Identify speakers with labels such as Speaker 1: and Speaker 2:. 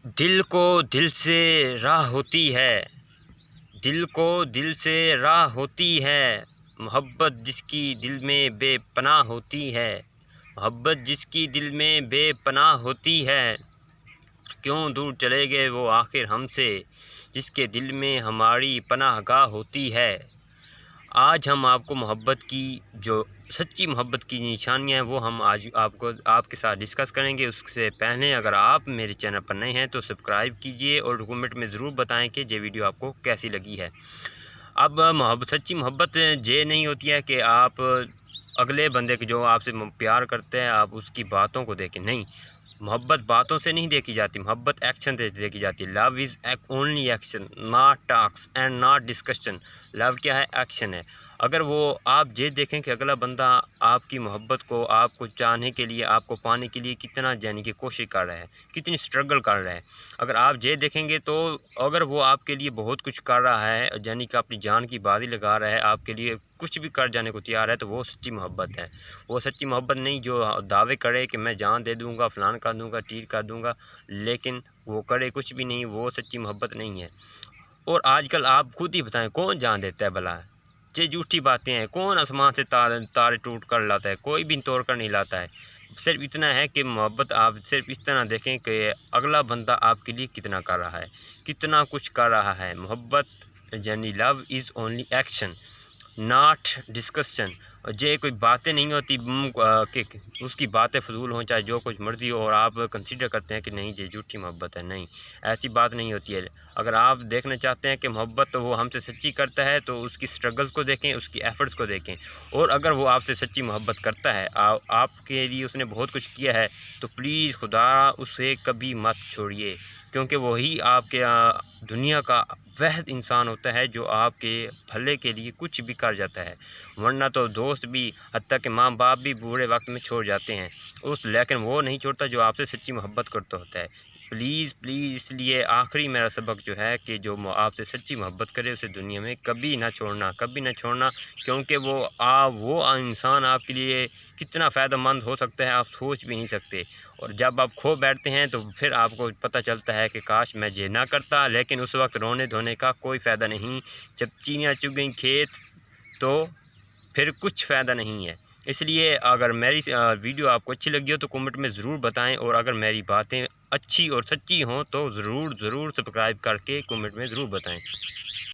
Speaker 1: دل کو دل سے راہ ہوتی ہے، دل کو دل سے راہ ہوتی ہے، محبت جس کی دل میں بے پناہ ہوتی ہے، محبت جس کی دل میں بے پناہ ہوتی ہے، کیوں دور چلے گئے وہ آخر ہم سے، جس کے دل میں ہماری پناہ گاہ ہوتی ہے۔ آج ہم آپ کو محبت کی جو سچی محبت کی نشانیاں ہیں وہ ہم آج آپ کے ساتھ ڈسکس کریں گے۔ اس سے پہلے اگر آپ میرے چینل پر نئے ہیں تو سبسکرائب کیجئے اور کمنٹ میں ضرور بتائیں کہ یہ ویڈیو آپ کو کیسی لگی ہے۔ اب سچی محبت یہ نہیں ہوتی ہے کہ آپ اگلے بندے کے جو آپ سے پیار کرتے ہیں آپ اس کی باتوں کو دیکھیں، نہیں، محبت باتوں سے نہیں دیکھی جاتی، محبت ایکشن سے دیکھی جاتی ہے۔ Love is only action, not talks and not discussion. Love کیا ہے؟ ایکشن ہے۔ اگر وہ آپ یہ دیکھیں کہ اگلا بندہ آپ کی محبت کو، آپ کو چاہنے کے لیے، آپ کو پانے کے لیے کتنا جانے کی کوشش کر رہا ہے، کتنی سٹرگل کر رہا ہے، اگر آپ یہ دیکھیں گے تو اگر وہ آپ کے لیے بہت کچھ کر رہا ہے، یعنی کہ اپنی جان کی بازی لگا رہا ہے، آپ کے لیے کچھ بھی کر جانے کو تیار ہے، تو وہ سچی محبت ہے۔ وہ سچی محبت نہیں جو دعوے کرے کہ میں جان دے دوں گا، فلان کر دوں گا، ٹیٹ کر دوں گا، لیکن وہ کرے کچھ بھی نہیں، وہ سچی محبت نہیں ہے۔ اور آج کل آپ خود ہی بتائیں کون جان دیتا ہے بھلا؟ یہ جھوٹی باتیں ہیں، کون آسمان سے تارے ٹوٹ کر لاتا ہے؟ کوئی بھی توڑ کر نہیں لاتا ہے۔ صرف اتنا ہے کہ محبت آپ صرف اس طرح دیکھیں کہ اگلا بندہ آپ کے لیے کتنا کر رہا ہے، کتنا کچھ کر رہا ہے۔ محبت یعنی love is only action, not discussion. اور یہ کوئی باتیں نہیں ہوتی کہ اس کی باتیں فضول ہوں، چاہے جو کچھ مرضی ہو، اور آپ کنسیڈر کرتے ہیں کہ نہیں یہ جھوٹی محبت ہے۔ نہیں، ایسی بات نہیں ہوتی ہے۔ اگر آپ دیکھنا چاہتے ہیں کہ محبت وہ ہم سے سچی کرتا ہے تو اس کی سٹرگلز کو دیکھیں، اس کی ایفرٹس کو دیکھیں، اور اگر وہ آپ سے سچی محبت کرتا ہے، آپ کے لیے اس نے بہت کچھ کیا ہے، تو پلیز خدا اسے کبھی مت چھوڑیے، کیونکہ وہی آپ کے دنیا کا واحد انسان ہوتا ہے جو آپ کے بھلے کے لیے کچھ بھی کر جاتا ہے۔ ورنہ تو دوست بھی، حتیٰ کہ ماں باپ بھی برے وقت میں چھوڑ جاتے ہیں، لیکن وہ نہیں چھوڑتا جو آپ سے سچی محبت کرتا ہوتا ہے۔ پلیز اس لیے آخری میرا سبق جو ہے کہ جو آپ سے سچی محبت کرے اسے دنیا میں کبھی نہ چھوڑنا، کبھی نہ چھوڑنا، کیونکہ وہ انسان آپ کے لیے کتنا فائدہ مند ہو سکتا ہے آپ سوچ بھی نہیں سکتے۔ اور جب آپ کھو بیٹھتے ہیں تو پھر آپ کو پتہ چلتا ہے کہ کاش میں یہ نہ کرتا، لیکن اس وقت رونے دھونے کا کوئی فائدہ نہیں۔ جب چینیاں چگ گئیں کھیت تو پھر کچھ فائدہ نہیں ہے۔ اس لیے اگر میری ویڈیو آپ کو اچھی لگی ہو تو کمنٹ میں ضرور بتائیں، اور اگر میری باتیں اچھی اور سچی ہوں تو ضرور سبسکرائب کر کے کمنٹ میں ضرور بتائیں۔